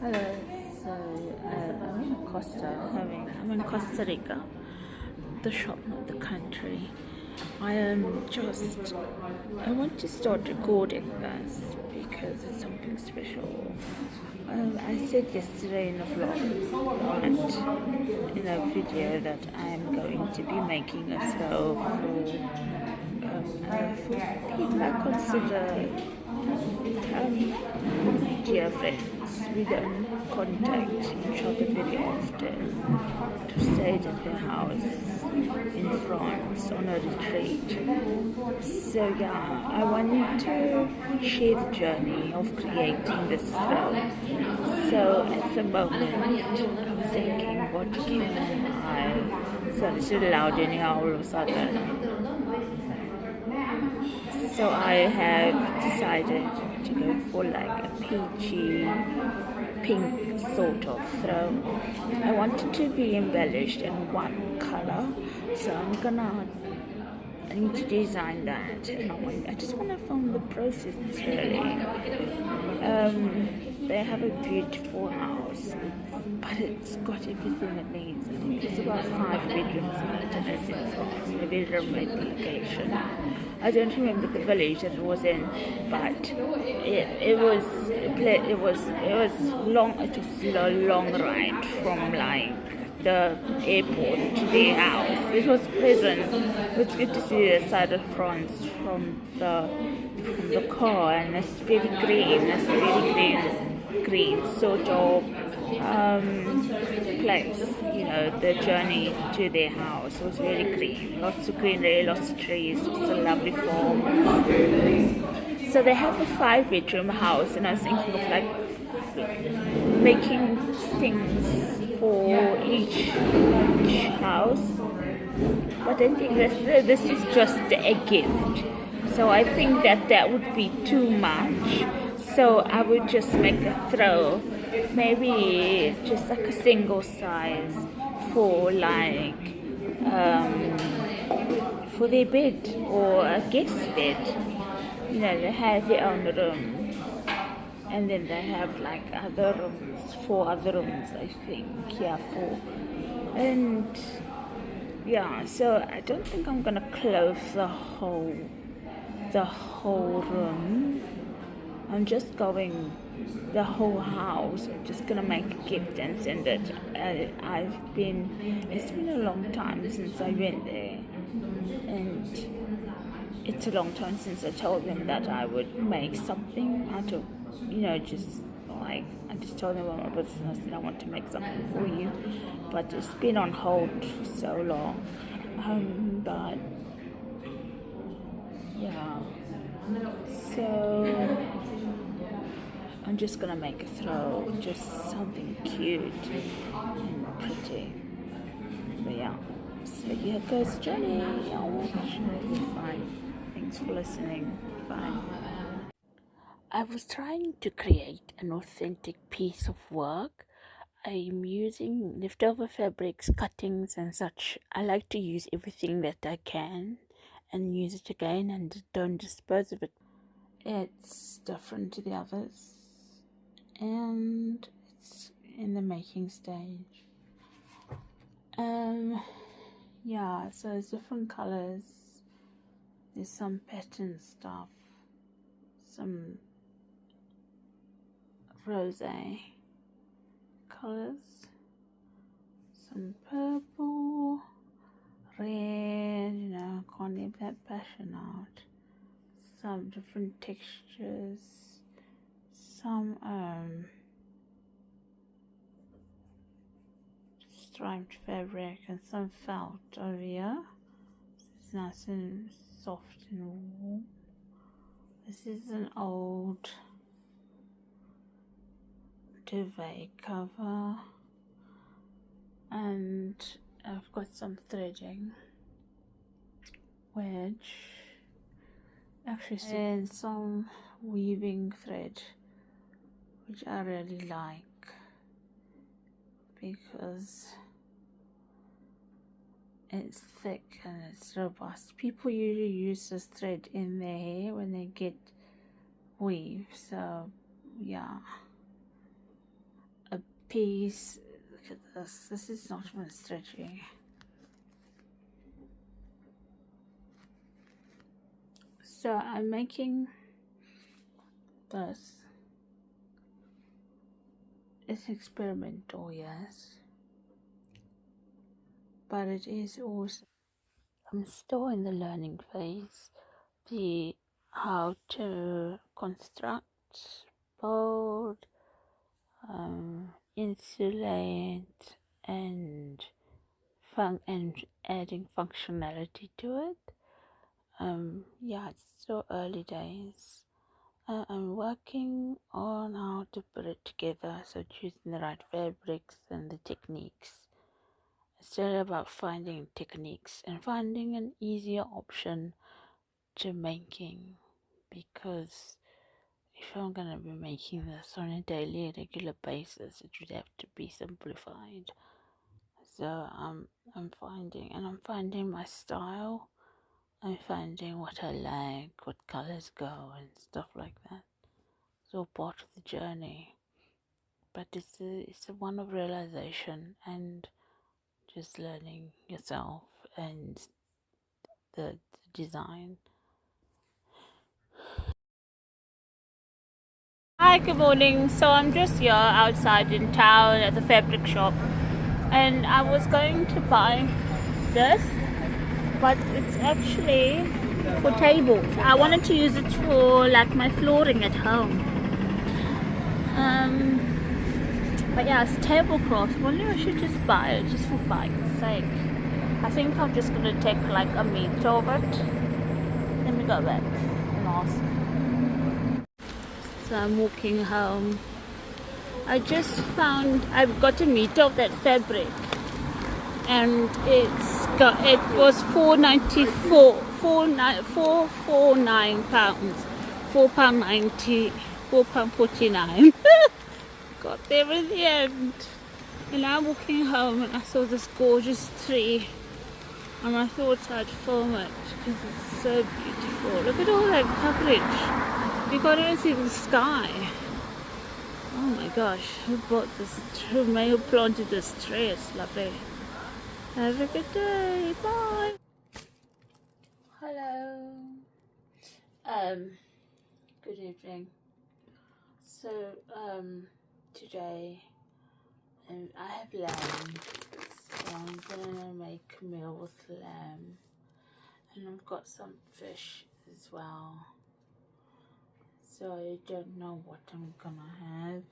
Hello, so I'm in Costa Rica, the shop, not the country. I want to start recording this because it's something special. I said yesterday in a vlog that in a video that I'm going to be making a throw for people I consider dear friends. We don't contact each other very often. To stayed at their house in France on a retreat. So yeah, I wanted to share the journey of creating this throw. So at the moment, I was thinking, what can I? Sorry, it's too loud anyhow all of a sudden. So I have decided to go for like a peachy pink sort of throw. I want it to be embellished in one color, so I need to design that, and I just want to film the process really. They have a beautiful house, but it's got everything it needs. I think it's about 5 bedrooms in it, and it's in France, in a very remote location. I don't remember the village that it was in, but it was long. It was a long ride from like the airport to their house. It was pleasant. It was good to see the side of France from the car, and it's very green. It's very green sort of place. The journey to their house was very green. Lots of greenery, lots of trees. It's a lovely farm. So they have a 5 bedroom house, and I was thinking of like making things for each house. But I think this is just a gift. So I think that would be too much. So I would just make a throw, maybe just like a single size for for their bed or a guest bed. They have their own room, and then they have like other rooms, 4 other rooms, I think. And yeah, so I don't think I'm gonna close the whole room. I'm just going the whole house. I'm just gonna make a gift and send it. It's been a long time since I went there, and it's a long time since I told them that I would make something out of, just like, I just told them about my business and I want to make something for you, but it's been on hold for so long. But yeah, so I'm just gonna make a throw, just something cute and pretty. But yeah, so here goes Jenny. I'll be fine. Thanks for listening. Bye. I was trying to create an authentic piece of work. I'm using leftover fabrics, cuttings and such. I like to use everything that I can and use it again and don't dispose of it. It's different to the others and it's in the making stage. Yeah, so it's different colors. There's some pattern stuff, some rose colors, some purple, red, can't leave that passion out. Some different textures, some striped fabric and some felt over here. It's nice and soft and warm. This is an old duvet cover, and I've got some threading wedge and some weaving thread, which I really like because it's thick and it's robust. People usually use this thread in their hair when they get weave, so yeah. piece. Look at this. This is not even stretchy. So I'm making this. It's experimental, yes, but it is also. I'm still in the learning phase. The how to construct, build, insulate, and adding functionality to it. Yeah, it's still early days. I'm working on how to put it together, so choosing the right fabrics and the techniques. It's still about finding techniques and finding an easier option to making, because if I'm gonna be making this on a daily, regular basis, it would have to be simplified. So I'm finding my style. I'm finding what I like, what colors go, and stuff like that. It's all part of the journey, but it's a one of realization and just learning yourself and the design. Hi, good morning. So I'm just here outside in town at the fabric shop, and I was going to buy this, but it's actually for tables. I wanted to use it for like my flooring at home. But yeah, it's tablecloth. I wonder if I should just buy it just for buying's sake. I think I'm just gonna take like a meter of it. Let me go back and ask. So I'm walking home. I just found I've got a meter of that fabric, and it was £4.94, £449, £4.90, £4.49. Got there in the end. And I'm walking home and I saw this gorgeous tree, and I thought I'd film it because it's so beautiful. Look at all that coverage. You can't even see the sky. Oh my gosh, who bought this tree? Who planted this tree? It's lovely. Have a good day. Bye. Hello. Good evening. So, today I have lamb, so I'm gonna make a meal with lamb, and I've got some fish as well. So I don't know what I'm gonna have.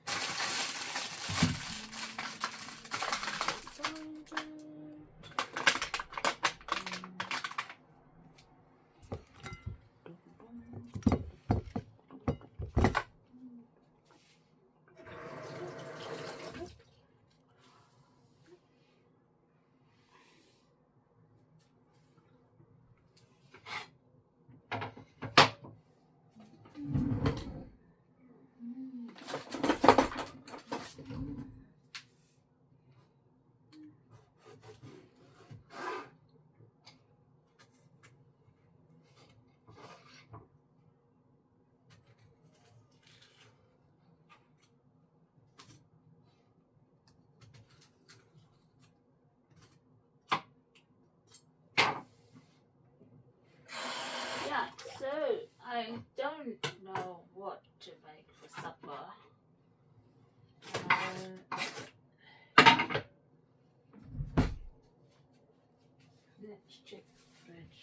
Yeah, so I don't know what to make for supper. Let's check the fridge.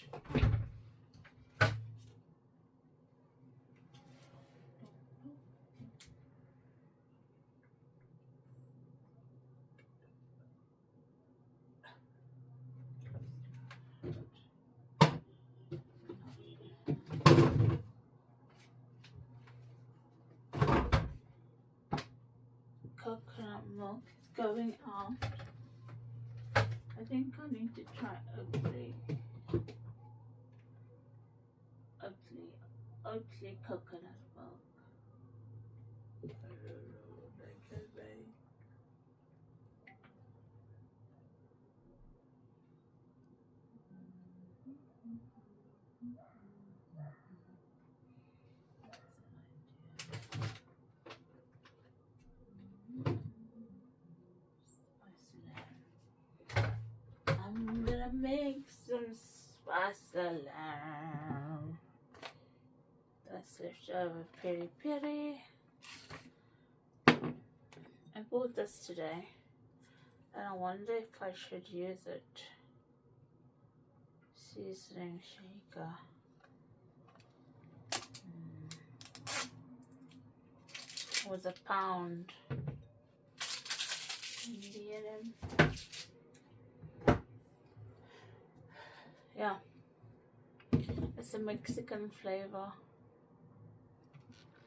Coconut milk is going out. I think I need to try Oatly coconut milk. I don't know what I can make. Salam. That's leftover peri peri. I bought this today and I wonder if I should use it. Seasoning shaker. Was £1 Indian. Yeah, it's a Mexican flavor.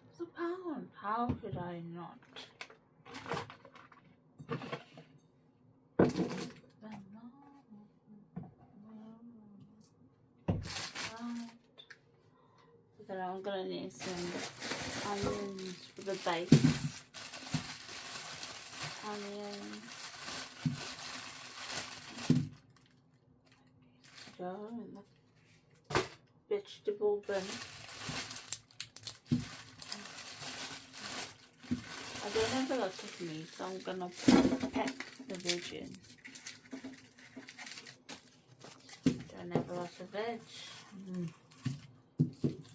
It's £1. How could I not? Then I'm gonna need some onions for the base. Onions. Go in the vegetable bin. I don't have a lot of meat, so I'm gonna pack the veg in. Don't have a lot of veg.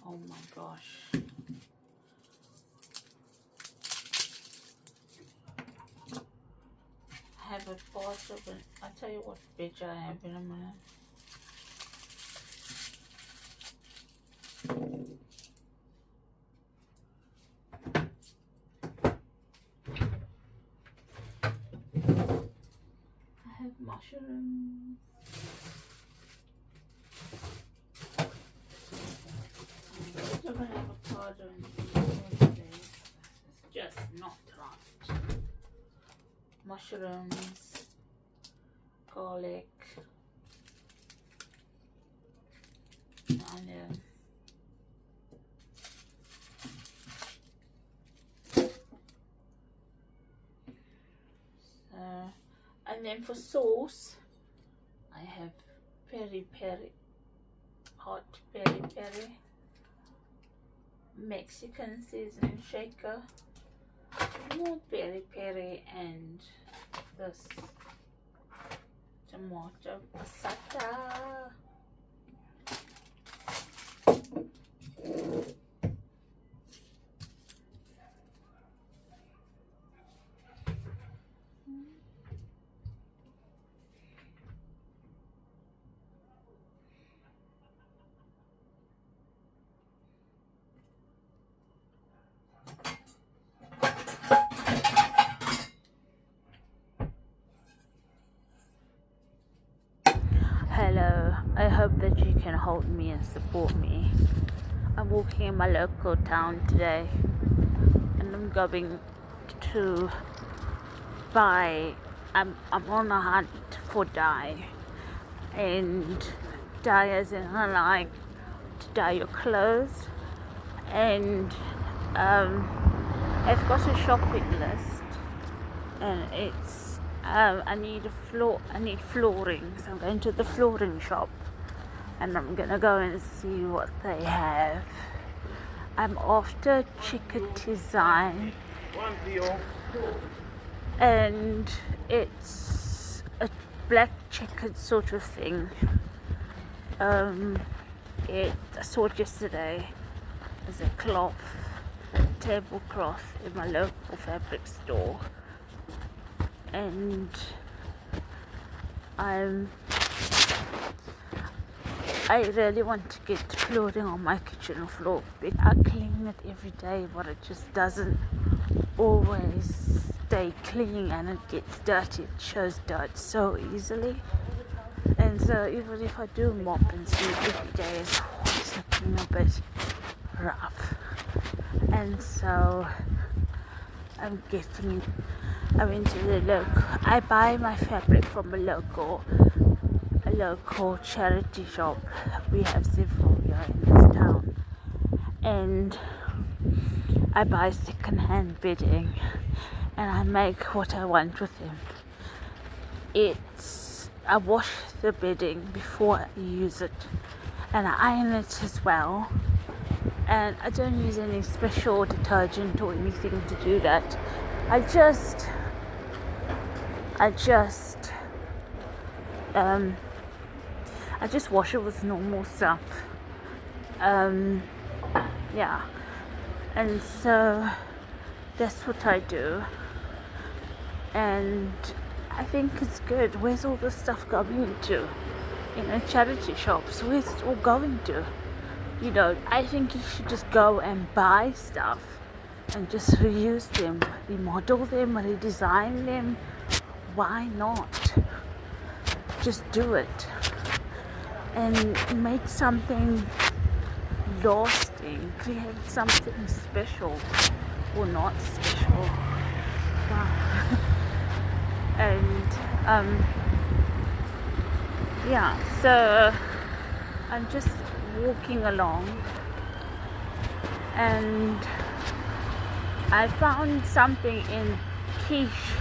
Oh my gosh. I have a part of it. I'll tell you what veg I have in a minute. I have mushrooms. I'm gonna have avocado and this. It's just not right. Mushrooms, garlic, onion. And then for sauce, I have peri peri, hot peri peri, Mexican seasoning shaker, more peri peri, and this tomato passata. Hello, I hope that you can hold me and support me. I'm walking in my local town today and I'm going to buy, I'm on a hunt for dye, and dye as in I like to dye your clothes, and I've got a shopping list and it's I need flooring, so I'm going to the flooring shop and I'm gonna go and see what they have. I'm after chicken design and it's a black chicken sort of thing. I saw it yesterday as a tablecloth in my local fabric store. And I really want to get flooring on my kitchen floor. I clean it every day, but it just doesn't always stay clean and it gets dirty. It shows dirt so easily. And so even if I do mop and sweep every day, it's looking a bit rough. And so I went to the local. I buy my fabric from a local charity shop. We have several here in this town, and I buy second-hand bedding, and I make what I want with them. I wash the bedding before I use it, and I iron it as well. And I don't use any special detergent or anything to do that. I just I just wash it with normal stuff. Yeah, and so that's what I do, and I think it's good. Where's all this stuff going to? Charity shops, where's it all going to? I think you should just go and buy stuff and just reuse them, remodel them, redesign them. Why not? Just do it and make something lasting, create something special or not special. Wow. And yeah, so I'm just walking along and I found something in quiche,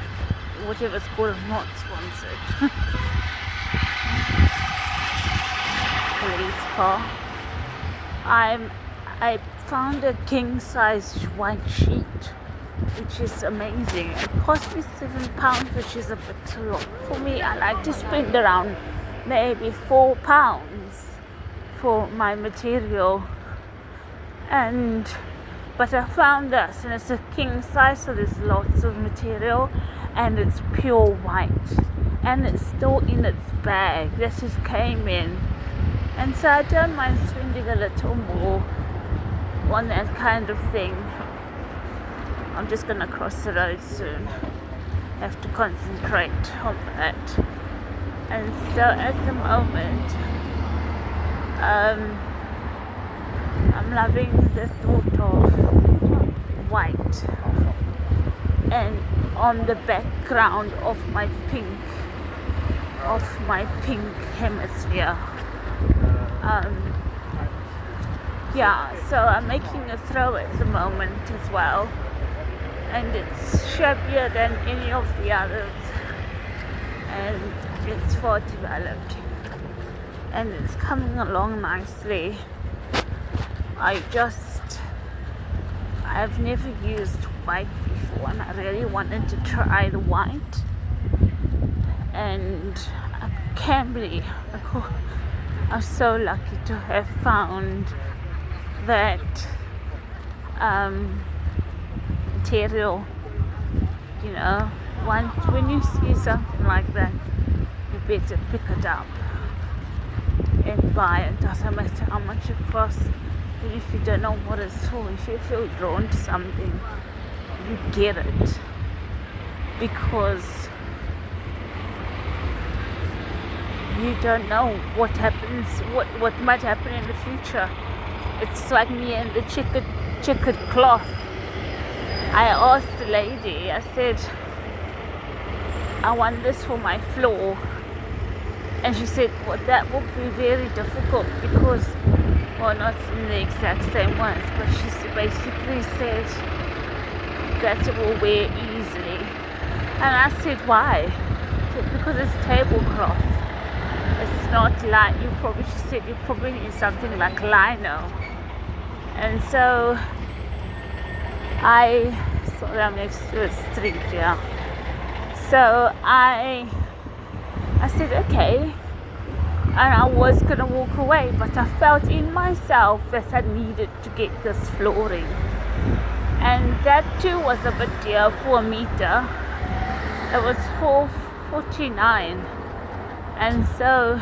whatever it's called. I'm not sponsored. Police car. I found a king size white sheet, which is amazing. It cost me £7, which is a bit too lot for me. I like to spend around maybe £4 for my material, but I found this, and it's a king size, so there's lots of material, and it's pure white, and it's still in its bag that just came in, and so I don't mind spending a little more on that kind of thing. I'm just gonna cross the road soon. Have to concentrate on that. And so at the moment, I'm loving the thought of white and on the background of my pink hemisphere. Yeah, so I'm making a throw at the moment as well, and it's shabbier than any of the others, and it's far developed, and it's coming along nicely. I've never used white before, and I really wanted to try the white, and I can't believe I'm so lucky to have found that material. When you see something like that, you better pick it up and buy it. Doesn't matter how much it costs. And if you don't know what it's for, if you feel drawn to something, you get it, because you don't know what happens, what might happen in the future. It's like me and the checkered cloth. I asked the lady, I said, I want this for my floor, and she said, well, that will be very difficult because, well, not in the exact same ones, but she basically said that it will wear easily. And I said, why? She said, because it's tablecloth. It's not like, she said you probably need something like lino. And so sorry, I'm next to a street here. So I said, okay. And I was going to walk away, but I felt in myself that I needed to get this flooring. And that too was a bit dear for a meter. It was $4.49. And so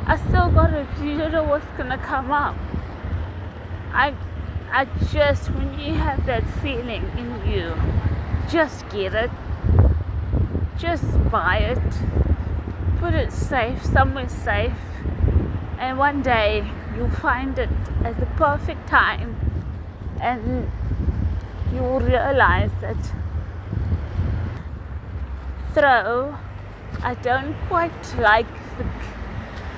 I still got it. You don't know what's going to come up. I just, when you have that feeling in you, just get it. Just buy it. Put it safe, somewhere safe, and one day you'll find it at the perfect time, and you will realize that I don't quite like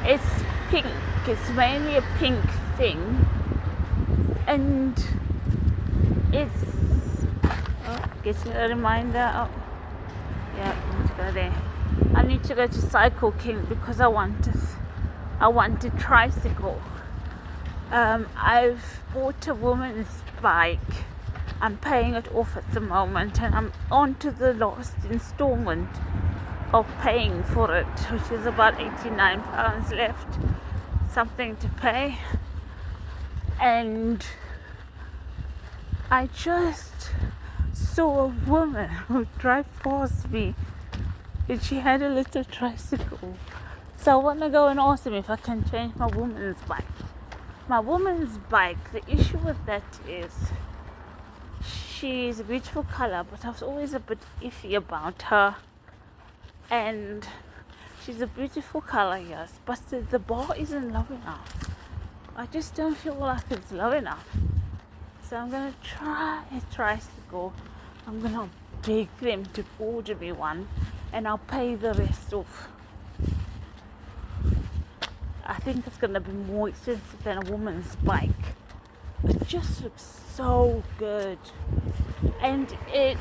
it's pink. It's mainly a pink thing, and it's getting a reminder. Let's go there. I need to go to Cycle King because I want a tricycle. I've bought a woman's bike. I'm paying it off at the moment, and I'm on to the last installment of paying for it, which is about £89 left. something to pay, and I just saw a woman who drove past me, and she had a little tricycle. So I want to go and ask him if I can change my woman's bike. My woman's bike, the issue with that is she's a beautiful color, but I was always a bit iffy about her. And she's a beautiful color, yes, but the bar isn't low enough. I just don't feel like it's low enough. So I'm gonna try a tricycle. I'm gonna beg them to order me one, and I'll pay the rest off. I think it's gonna be more expensive than a woman's bike. It just looks so good, and it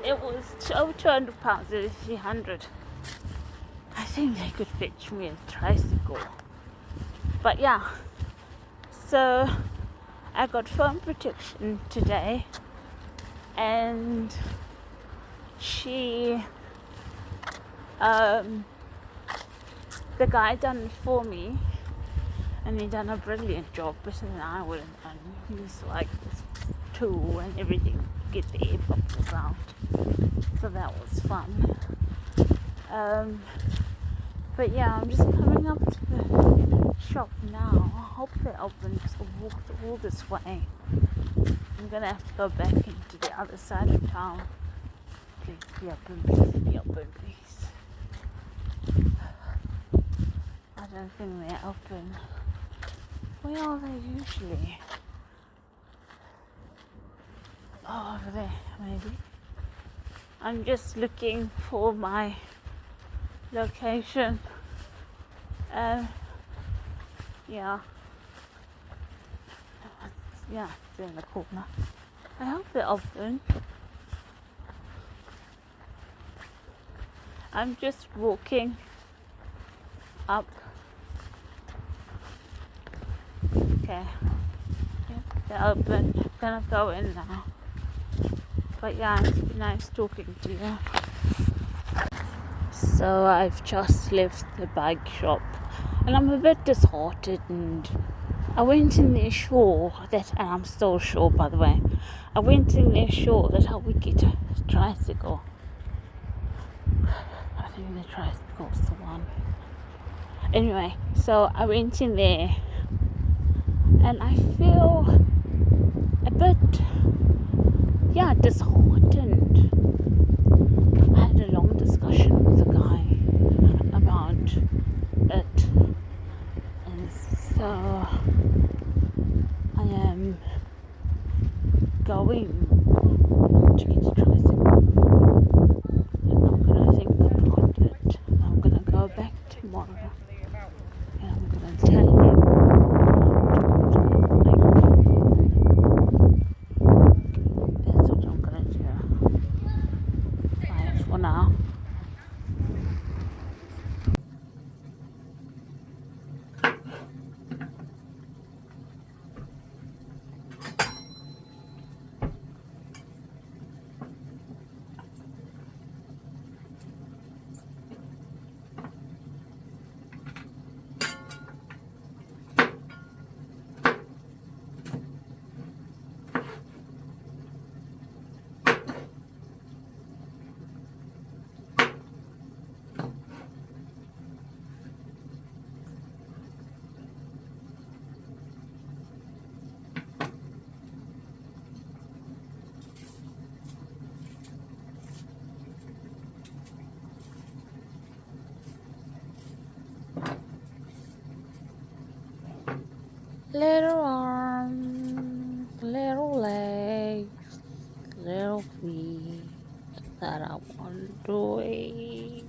was over £200. It is 300. I think they could fetch me a tricycle. But yeah, so I got phone protection today, and the guy done it for me, and he done a brilliant job, better than I would have done. He's like this tool and everything to get the air bubbles out, so that was fun. But yeah, I'm just coming up to the shop now. I hope they're open because I walked all this way. I'm gonna have to go back into the other side of town. Please be open, please be open, please. I don't think they're open. Where are they usually? Oh, over there, maybe. I'm just looking for my location. Yeah, it's in the corner. I hope they're open. I'm just walking up. Okay. Yep, they're open. I'm gonna go in now. But yeah, it's been nice talking to you. So I've just left the bike shop, and I'm a bit disheartened. I went in there sure that, and I'm still sure by the way, I went in there sure that I would get a tricycle. I think the tricycle's the one. Anyway, so I went in there, and I feel a bit, disheartened. I had a long discussion with the guy about it, and so I am going to get a tricycle, and I'm gonna think about it. I'm gonna go back tomorrow, and I'm gonna tell him to order a bike. That's what I'm gonna do. Bye for now. Little arms, little legs, little feet that I want to eat.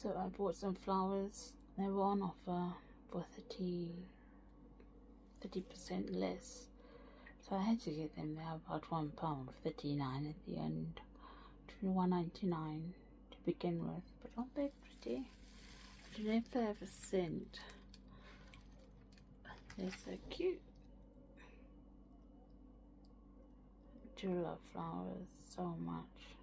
So I bought some flowers. They were on offer for 30% less. So I had to get them. They're about £1.39 at the end. £21.99 to begin with. But aren't they pretty? I don't know if they have a scent. They're so cute. I do love flowers so much.